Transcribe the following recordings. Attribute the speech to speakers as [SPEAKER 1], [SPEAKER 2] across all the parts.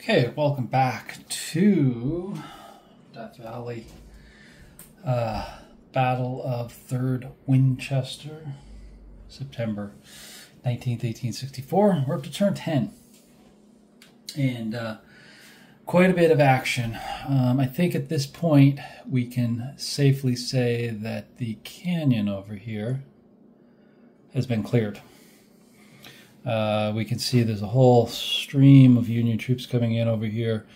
[SPEAKER 1] Okay, welcome back to Death Valley. Battle of 3rd Winchester, September 19th, 1864. We're up to turn 10. And quite a bit of action. I think at this point we can safely say that the canyon over here has been cleared. We can see there's a whole stream of Union troops coming in over here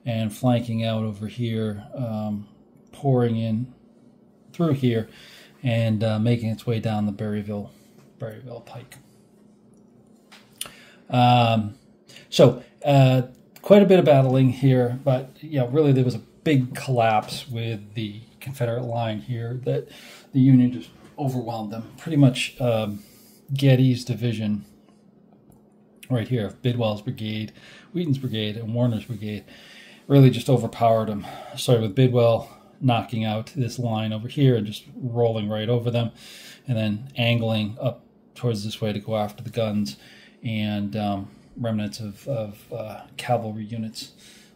[SPEAKER 1] and flanking out over here, pouring in through here and making its way down the Berryville Pike. So quite a bit of battling here, but really there was a big collapse with the Confederate line here that the Union just overwhelmed them. Pretty much Getty's division right here, Bidwell's brigade, Wheaton's brigade, and Warner's brigade really just overpowered them. Started with Bidwell knocking out this line over here and just rolling right over them, and then angling up towards this way to go after the guns and remnants of cavalry units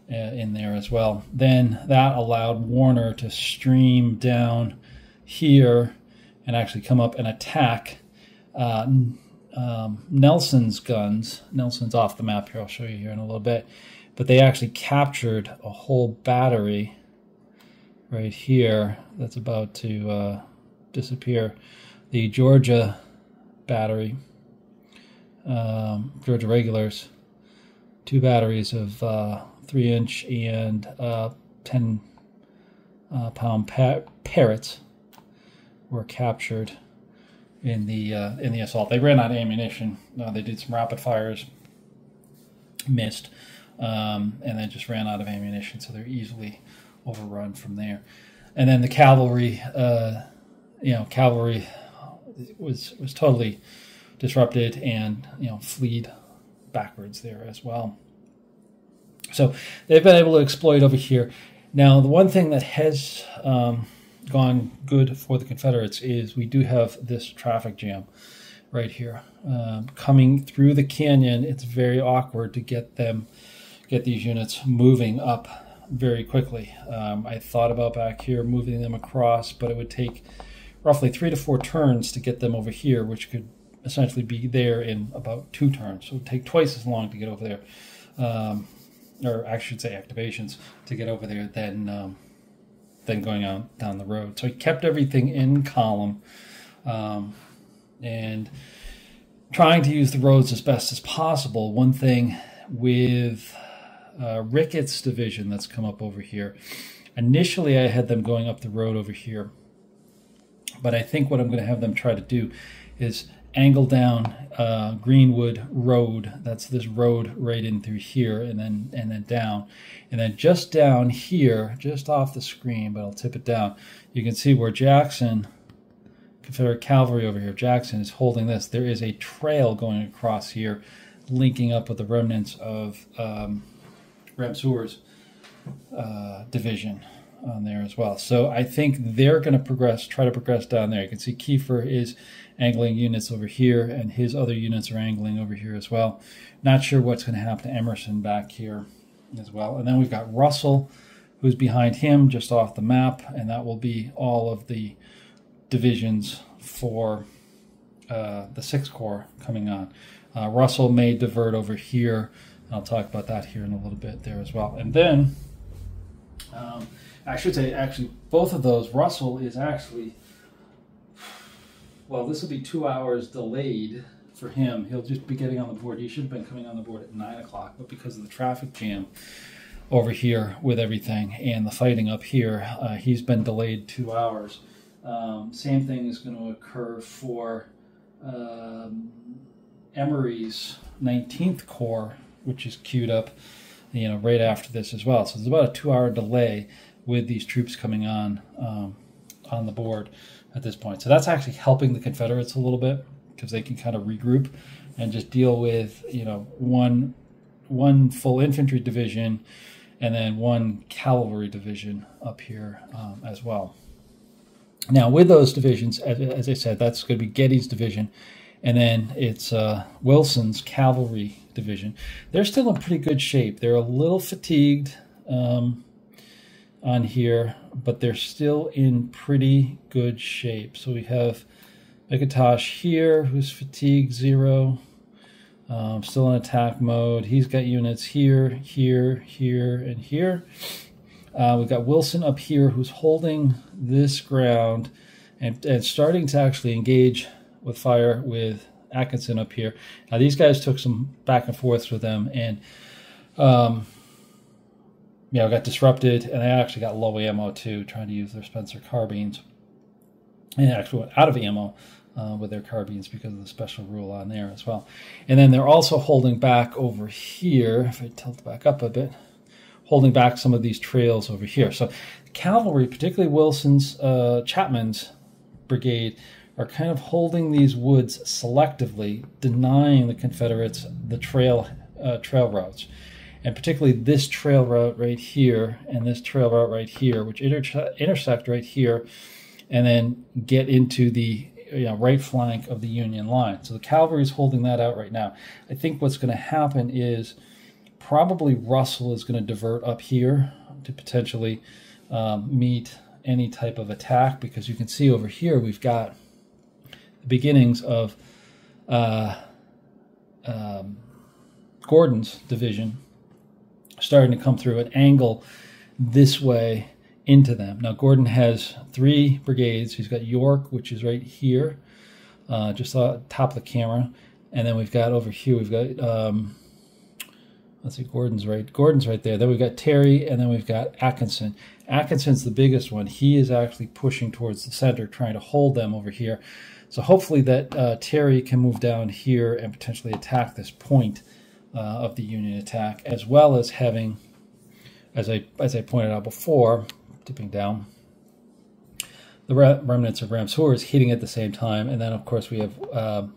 [SPEAKER 1] in there as well. Then that allowed Warner to stream down here and actually come up and attack Nelson's guns. Nelson's off the map here. I'll show you here in a little bit. But they actually captured a whole battery right here that's about to disappear. The Georgia battery, Georgia regulars, 2 batteries of 3-inch and 10-pound Parrotts were captured in the assault. They ran out of ammunition. They did some rapid fires, missed, and then just ran out of ammunition. So they're easily overrun from there. And then the cavalry, cavalry was totally disrupted and fled backwards there as well. So they've been able to exploit over here. Now the one thing that has gone good for the Confederates is we do have this traffic jam right here coming through the canyon. It's very awkward to get these units moving up very quickly. I thought about back here moving them across, but it would take roughly 3 to 4 turns to get them over here, which could essentially be there in about 2 turns. So it would take twice as long to get over there, or I should say activations to get over there than going out down the road. So he kept everything in column and trying to use the roads as best as possible. One thing with Ricketts' division that's come up over here, initially I had them going up the road over here, but I think what I'm going to have them try to do is angle down Greenwood Road. That's this road right in through here, and then down, and then just down here, just off the screen, but I'll tip it down. You can see where Jackson, Confederate cavalry over here, Jackson is holding this. There is a trail going across here, linking up with the remnants of Ramseur's division on there as well. So I think they're going to try to progress down there. You can see Kiefer is angling units over here, and his other units are angling over here as well. Not sure what's going to happen to Emerson back here as well. And then we've got Russell, who's behind him just off the map, and that will be all of the divisions for the 6th Corps coming on. Russell may divert over here. I'll talk about that here in a little bit there as well. And then I should say, actually, both of those, Russell is actually, well, this will be 2 hours delayed for him. He'll just be getting on the board. He should have been coming on the board at 9 o'clock, but because of the traffic jam over here with everything and the fighting up here, he's been delayed 2 hours. Same thing is going to occur for Emory's 19th Corps, which is queued up, right after this as well. So there's about a 2-hour delay with these troops coming on the board at this point. So that's actually helping the Confederates a little bit because they can kind of regroup and just deal with one full infantry division and then 1 cavalry division up here as well. Now with those divisions, as I said, that's going to be Getty's division And then it's Wilson's cavalry division. They're still in pretty good shape. They're a little fatigued on here, but they're still in pretty good shape. So we have McIntosh here, who's fatigue 0, still in attack mode. He's got units here, here, here, and here. We've got Wilson up here, who's holding this ground and starting to actually engage with fire with Atkinson up here. Now these guys took some back and forths with them, and yeah, I got disrupted, and I actually got low ammo too, trying to use their Spencer carbines, and actually went out of ammo with their carbines because of the special rule on there as well. And then they're also holding back over here, if I tilt back up a bit, holding back some of these trails over here. So cavalry, particularly Wilson's, Chapman's brigade, are kind of holding these woods selectively, denying the Confederates the trail routes. And particularly this trail route right here and this trail route right here, which intersect right here and then get into the right flank of the Union line. So the cavalry is holding that out right now. I think what's going to happen is probably Russell is going to divert up here to potentially meet any type of attack, because you can see over here we've got the beginnings of Gordon's division starting to come through an angle this way into them. Now Gordon has 3 brigades. He's got York, which is right here, just on the top of the camera, and then we've got over here, we've got let's see, Gordon's right there. Then we've got Terry, and then we've got Atkinson. Atkinson's the biggest one. He is actually pushing towards the center, trying to hold them over here. So hopefully that Terry can move down here and potentially attack this point of the Union attack, as well as having, as I pointed out before, dipping down, the remnants of Ramseur hitting at the same time. And then, of course, we have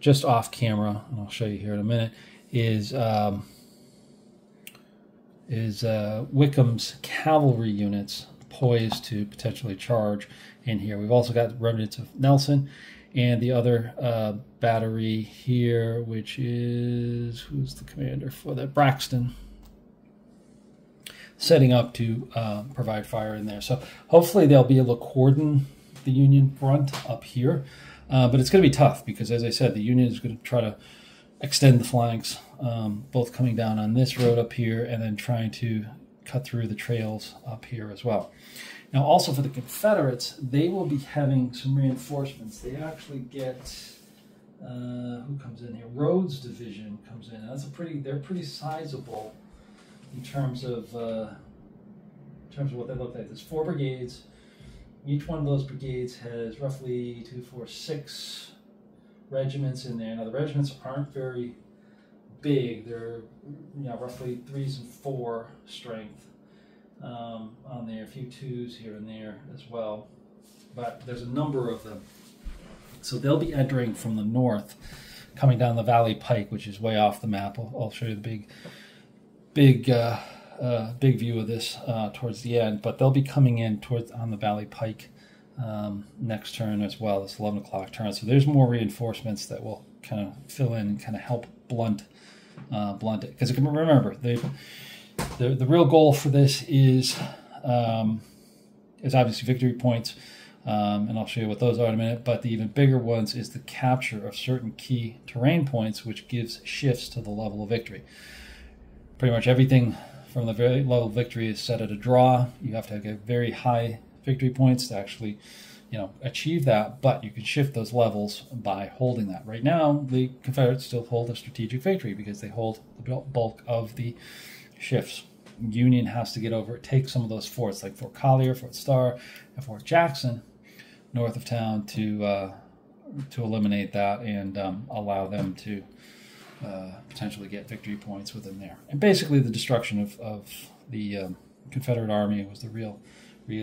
[SPEAKER 1] just off camera, and I'll show you here in a minute, is Wickham's cavalry units poised to potentially charge in here. We've also got remnants of Nelson and the other battery here, which is, who's the commander for that? Braxton, setting up to provide fire in there. So hopefully they'll be able to cordon the Union front up here, but it's going to be tough because, as I said, the Union is going to try to extend the flanks, both coming down on this road up here and then trying to cut through the trails up here as well. Now, also for the Confederates, they will be having some reinforcements. They actually get, who comes in here? Rhodes Division comes in. That's they're pretty sizable in terms of what they look like. There's 4 brigades. Each one of those brigades has roughly 2, 4, 6 regiments in there. Now the regiments aren't very big. They're roughly 3s and 4 strength on there. A few 2s here and there as well, but there's a number of them. So they'll be entering from the north, coming down the Valley Pike, which is way off the map. I'll show you the big view of this towards the end, but they'll be coming in on the Valley Pike next turn as well. This 11 o'clock turn. So there's more reinforcements that will kind of fill in and kind of help blunt it. Because you can remember, the real goal for this is obviously victory points, and I'll show you what those are in a minute. But the even bigger ones is the capture of certain key terrain points, which gives shifts to the level of victory. Pretty much everything from the very level of victory is set at a draw. You have to get very high victory points to actually, achieve that, but you can shift those levels by holding that. Right now, the Confederates still hold a strategic victory because they hold the bulk of the shifts. Union has to get over, take some of those forts like Fort Collier, Fort Starr, and Fort Jackson north of town to eliminate that and allow them to potentially get victory points within there. And basically the destruction of the Confederate Army was the real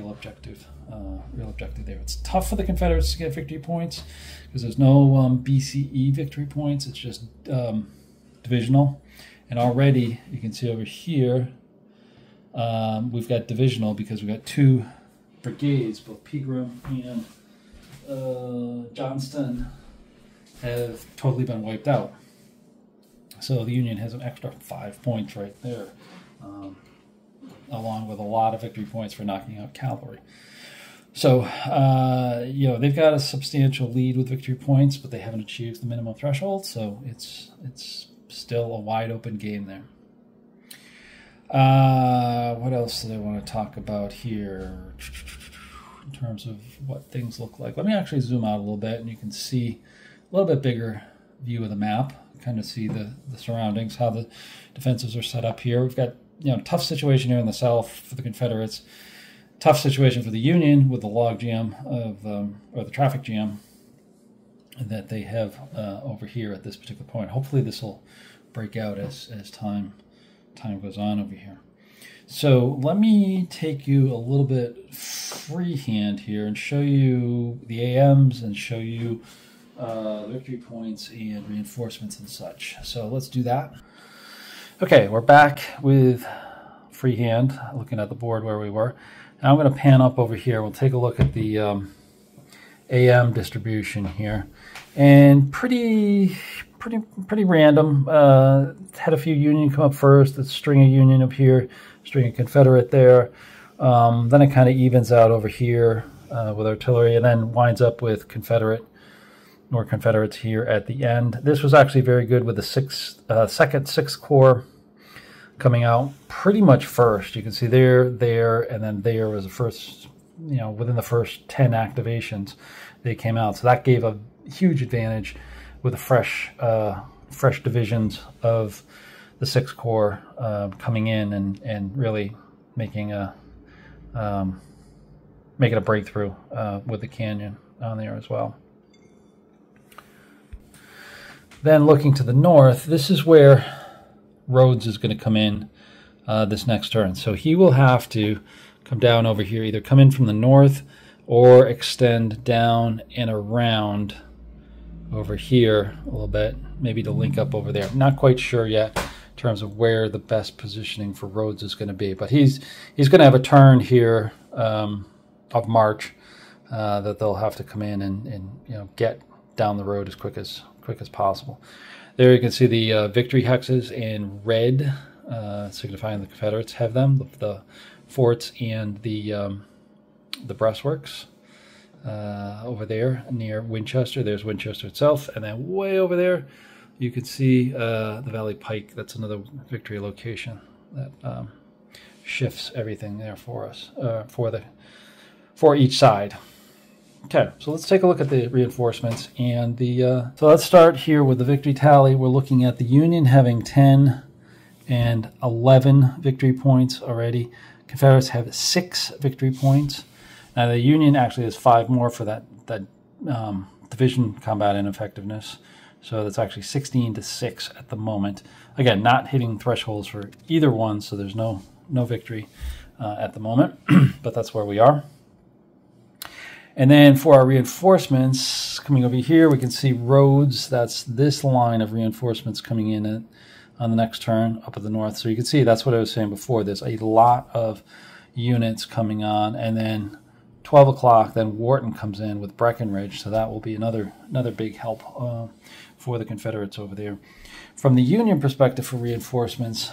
[SPEAKER 1] objective there. It's tough for the Confederates to get victory points because there's no BCE victory points. It's just divisional. And already you can see over here we've got divisional because we've got 2 brigades, both Pegram and Johnston, have totally been wiped out. So the Union has an extra 5 points right there, along with a lot of victory points for knocking out cavalry. So, they've got a substantial lead with victory points, but they haven't achieved the minimum threshold, so it's still a wide open game there. What else do I want to talk about here in terms of what things look like? Let me actually zoom out a little bit, and you can see a little bit bigger view of the map, kind of see the surroundings, how the defenses are set up here. We've got, tough situation here in the south for the Confederates. Tough situation for the Union with the log jam or the traffic jam that they have over here at this particular point. Hopefully this will break out as time goes on over here. So let me take you a little bit freehand here and show you the AMs and show you victory points and reinforcements and such. So let's do that. Okay, we're back with freehand, looking at the board where we were. Now I'm going to pan up over here. We'll take a look at the AM distribution here, and pretty random. Had a few Union come up first. It's string of Union up here, string of Confederate there. Then it kind of evens out over here with artillery, and then winds up with more Confederates here at the end. This was actually very good with the second 6th Corps coming out pretty much first. You can see there, and then there was the first, within the first 10 activations, they came out. So that gave a huge advantage with the fresh divisions of the 6th Corps coming in and really making a breakthrough with the canyon on there as well. Then looking to the north, this is where Rhodes is going to come in this next turn. So he will have to come down over here, either come in from the north or extend down and around over here a little bit, maybe to link up over there. I'm not quite sure yet in terms of where the best positioning for Rhodes is going to be, but he's going to have a turn here of march that they'll have to come in and get down the road as quick as possible. There you can see the victory hexes in red, signifying the Confederates have them, the forts and the breastworks over there near Winchester. There's Winchester itself, and then way over there you can see the Valley Pike. That's another victory location that shifts everything there for us, for each side. Okay, so let's take a look at the reinforcements and so let's start here with the victory tally. We're looking at the Union having 10 and 11 victory points already. Confederates have 6 victory points. Now the Union actually has 5 more for that division combat ineffectiveness. So that's actually 16-6 at the moment. Again, not hitting thresholds for either one, so there's no victory at the moment, but that's where we are. And then for our reinforcements, coming over here, we can see Rhodes. That's this line of reinforcements coming in on the next turn up at the north. So you can see that's what I was saying before. There's a lot of units coming on. And then 12 o'clock, then Wharton comes in with Breckinridge. So that will be another big help for the Confederates over there. From the Union perspective for reinforcements,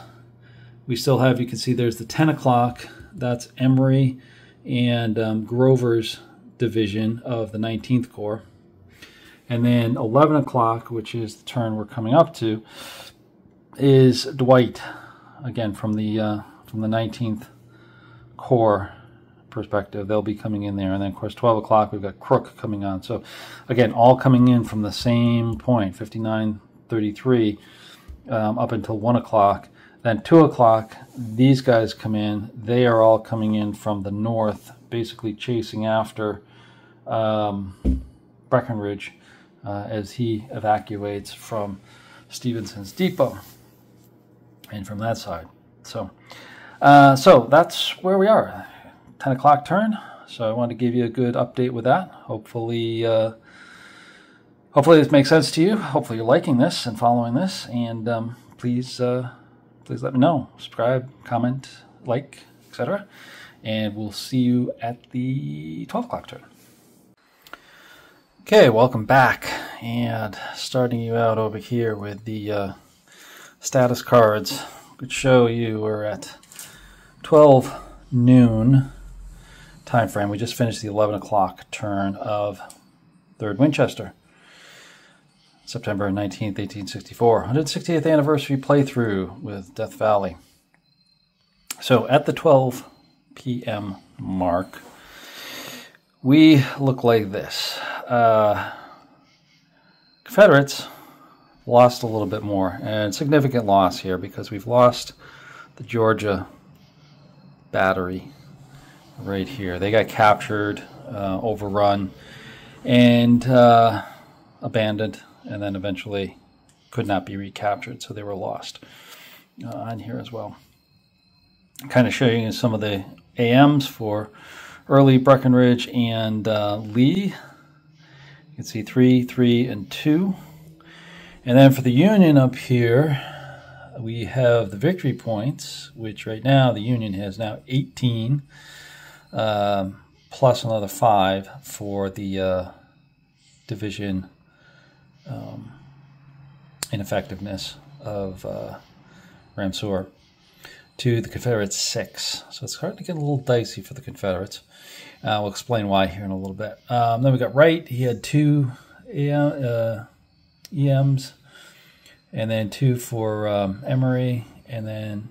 [SPEAKER 1] we still have, you can see there's the 10 o'clock. That's Emory and Grover's division of the 19th Corps. And then 11 o'clock, which is the turn we're coming up to, is Dwight, again from the 19th Corps perspective. They'll be coming in there. And then of course 12 o'clock we've got Crook coming on. So again, all coming in from the same point, 59-33, up until 1 o'clock. Then 2 o'clock, these guys come in. They are all coming in from the north, basically chasing after Breckinridge as he evacuates from Stevenson's Depot and from that side. So that's where we are. 10 o'clock turn. So I wanted to give you a good update with that. Hopefully this makes sense to you. Hopefully you're liking this and following this. And please let me know. Subscribe, comment, like, etc. And we'll see you at the 12 o'clock turn. Okay, welcome back. and starting you out over here with the status cards, which show you we're at 12 noon time frame. We just finished the 11 o'clock turn of 3rd Winchester, September 19th, 1864. 168th anniversary playthrough with Death Valley. So at the 12 p.m. mark, we look like this. Confederates lost a little bit more, and significant loss here because we've lost the Georgia battery right here. They got captured, overrun, and abandoned, and then eventually could not be recaptured, so they were lost on here as well. Kind of showing you some of the AMs for early Breckinridge and Lee. You can see 3, 3, and 2. And then for the Union up here, we have the victory points, which right now the Union has now 18, plus another 5 for the division ineffectiveness of Ramseur, to the Confederates 6. So it's starting to get a little dicey for the Confederates. We'll explain why here in a little bit. Then we got Wright. He had 2 EMs, and then 2 for Emory, and then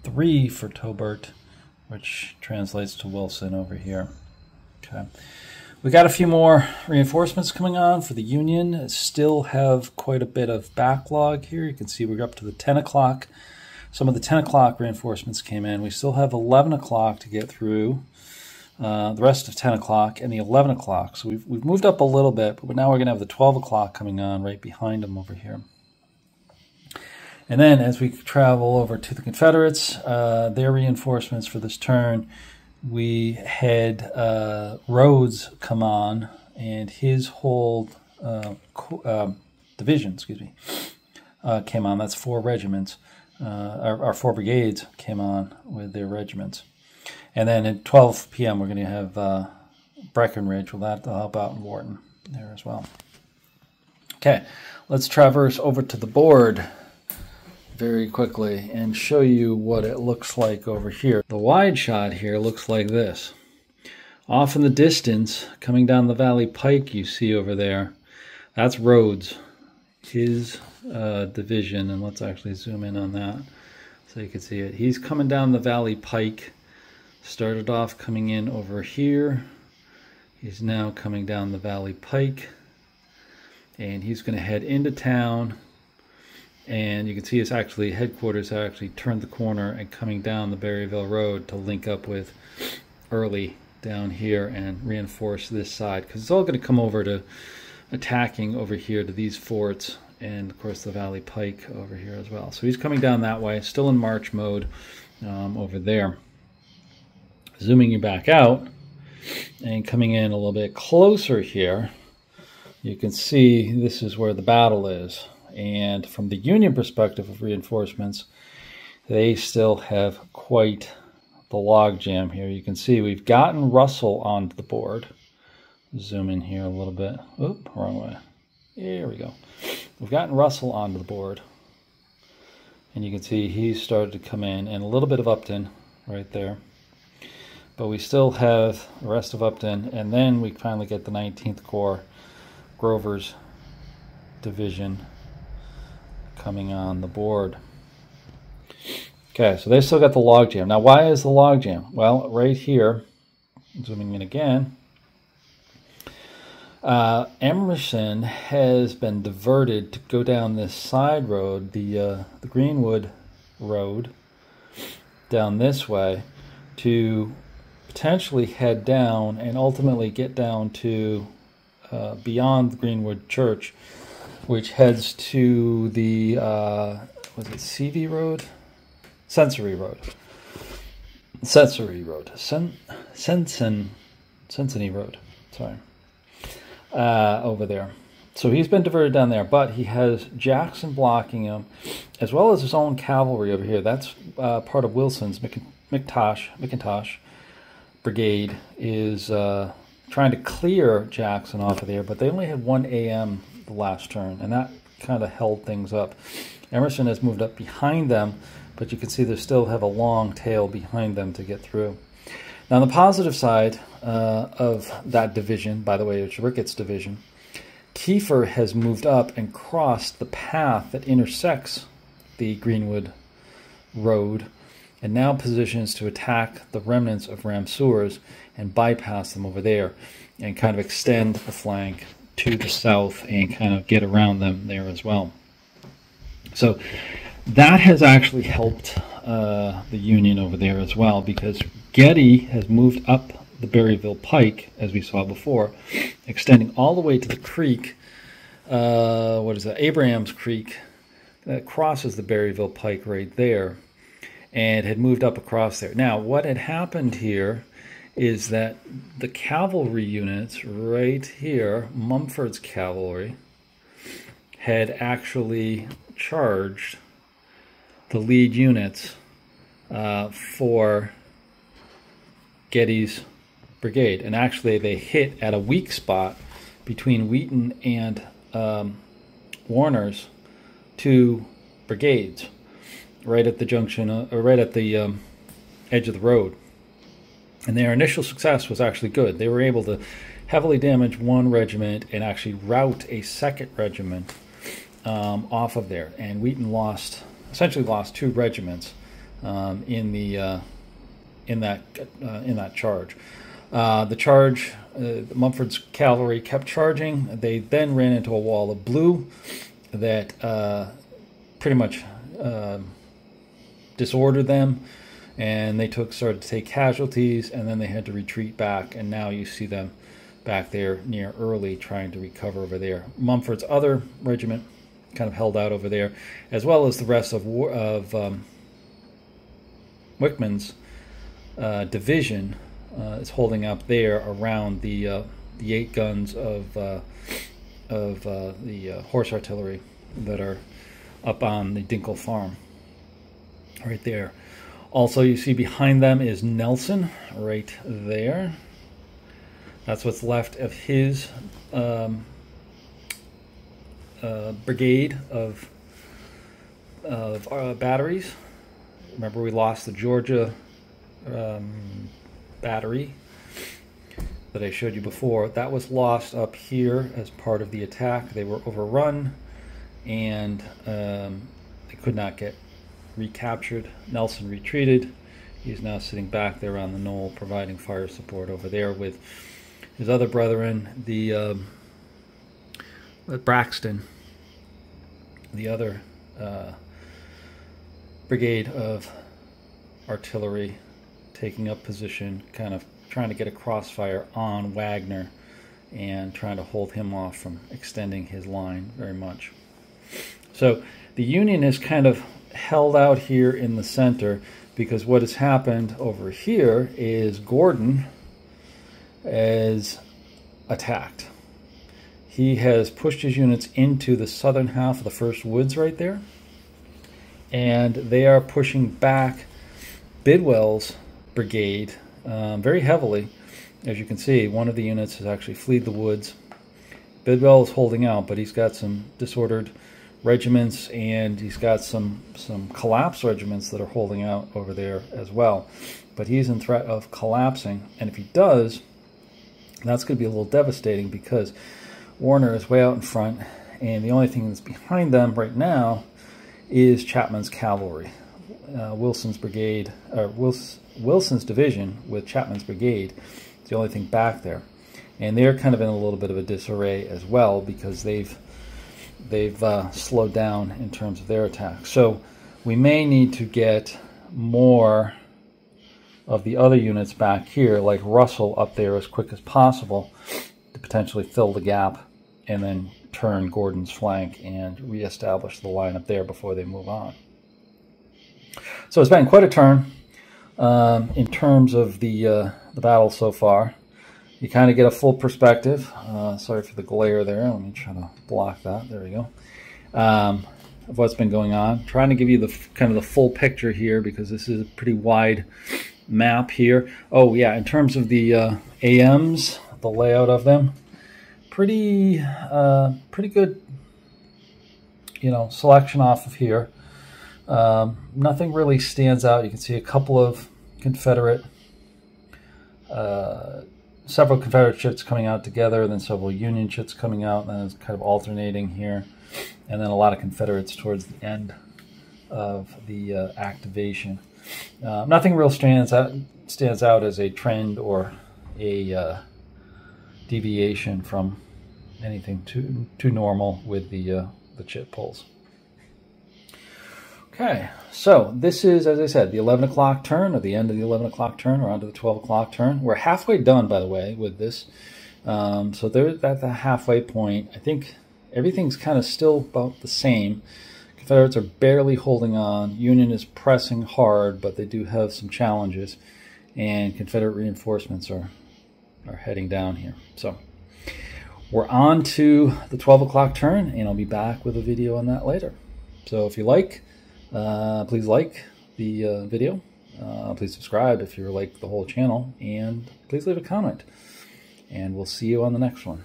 [SPEAKER 1] 3 for Tobert, which translates to Wilson over here. Okay. We got a few more reinforcements coming on for the Union. Still have quite a bit of backlog here. You can see we're up to the 10 o'clock. Some of the 10 o'clock reinforcements came in. We still have 11 o'clock to get through. The rest of 10 o'clock and the 11 o'clock. So we've moved up a little bit, but now we're going to have the 12 o'clock coming on right behind them over here. And then as we travel over to the Confederates, their reinforcements for this turn, we had Rhodes come on, and his whole division, came on. That's 4 regiments. Our 4 brigades came on with their regiments. And then at 12 p.m. we're going to have Breckinridge. Well, that'll help out in Wharton there as well. Okay, let's traverse over to the board very quickly and show you what it looks like over here. The wide shot here looks like this. Off in the distance, coming down the Valley Pike, you see over there, that's Rhodes, his division, and let's actually zoom in on that so you can see it. He's coming down the Valley Pike. Started off coming in over here. He's now coming down the Valley Pike, and he's going to head into town. And you can see his headquarters have actually turned the corner and coming down the Berryville Road to link up with Early down here and reinforce this side, because it's all going to come over to attacking over here to these forts, and of course the Valley Pike over here as well. So he's coming down that way, still in march mode over there. Zooming you back out and coming in a little bit closer here, you can see this is where the battle is. And from the Union perspective of reinforcements, they still have quite the logjam here. You can see we've gotten Russell onto the board. Zoom in here a little bit. Oop, wrong way. There we go. We've gotten Russell onto the board. And you can see he's started to come in, and a little bit of Upton right there. But we still have the rest of Upton, and then we finally get the 19th Corps, Grover's division, coming on the board. Okay, so they still got the logjam. Now, why is the logjam? Well, right here, zooming in again, Emerson has been diverted to go down this side road, the Greenwood Road, down this way, to potentially head down and ultimately get down to beyond the Greenwood Church, which heads to the, was it CV Road? Sensory Road. Sensory Road. Sensory Road. Sorry. Over there. So he's been diverted down there, but he has Jackson blocking him, as well as his own cavalry over here. That's part of Wilson's McIntosh brigade is trying to clear Jackson off of there, but they only had 1 AM the last turn, and that kind of held things up. Emerson has moved up behind them, but you can see they still have a long tail behind them to get through. Now, on the positive side of that division, by the way, it's Ricketts' division, Kiefer has moved up and crossed the path that intersects the Greenwood Road, and now positions to attack the remnants of Ramseurs and bypass them over there and kind of extend the flank to the south and kind of get around them there as well. So that has actually helped the Union over there as well, because Getty has moved up the Berryville Pike, as we saw before, extending all the way to the creek. What is that? Abraham's Creek, that crosses the Berryville Pike right there, and had moved up across there. Now, what had happened here is that the cavalry units right here, Mumford's cavalry, had actually charged the lead units for Getty's brigade. And actually they hit at a weak spot between Wheaton and Warner's two brigades, right at the junction, or right at the edge of the road. And their initial success was actually good. They were able to heavily damage one regiment and actually rout a second regiment off of there. And Wheaton essentially lost two regiments in that charge. Mumford's cavalry kept charging. They then ran into a wall of blue that pretty much disordered them, and they started to take casualties, and then they had to retreat back, and now you see them back there near Early trying to recover over there. Mumford's other regiment kind of held out over there, as well as the rest of Wickman's division is holding up there around the 8 guns of the horse artillery that are up on the Dinkle farm right there. Also, you see behind them is Nelson right there. That's what's left of his brigade of batteries. Remember, we lost the Georgia battery that I showed you before. That was lost up here as part of the attack. They were overrun, and they could not get recaptured. Nelson retreated. He's now sitting back there on the knoll, providing fire support over there with his other brethren, the Braxton, the other brigade of artillery, taking up position, kind of trying to get a crossfire on Wagner and trying to hold him off from extending his line very much. So the Union is kind of held out here in the center, because what has happened over here is Gordon is attacked. He has pushed his units into the southern half of the first woods right there, and they are pushing back Bidwell's brigade very heavily. As you can see, one of the units has actually fled the woods. Bidwell is holding out, but he's got some disordered regiments, and he's got some collapsed regiments that are holding out over there as well. But he's in threat of collapsing, and if he does, that's going to be a little devastating, because Warner is way out in front, and the only thing that's behind them right now is Chapman's cavalry. Wilson's brigade, or Wilson's division with Chapman's brigade is the only thing back there, and they're kind of in a little bit of a disarray as well, because they've slowed down in terms of their attack. So we may need to get more of the other units back here, like Russell up there, as quick as possible to potentially fill the gap and then turn Gordon's flank and reestablish the line up there before they move on. So it's been quite a turn in terms of the battle so far. You kind of get a full perspective. Sorry for the glare there. Let me try to block that. There we go. Of what's been going on. Trying to give you the kind of the full picture here, because this is a pretty wide map here. Oh yeah, in terms of the AMs, the layout of them, pretty pretty good, selection off of here. Nothing really stands out. You can see a couple of Confederate, several Confederate ships coming out together, and then several Union ships coming out, and then it's kind of alternating here, and then a lot of Confederates towards the end of the activation. Nothing real stands out as a trend or a deviation from anything too normal with the chit pulls. Okay, so this is, as I said, the 11 o'clock turn, or the end of the 11 o'clock turn, or onto the 12 o'clock turn. We're halfway done, by the way, with this. So they're at the halfway point. I think everything's kind of still about the same. Confederates are barely holding on. Union is pressing hard, but they do have some challenges. And Confederate reinforcements are heading down here. So we're on to the 12 o'clock turn, and I'll be back with a video on that later. So if you like, please like the video. Please subscribe if you like the whole channel, and please leave a comment. And we'll see you on the next one.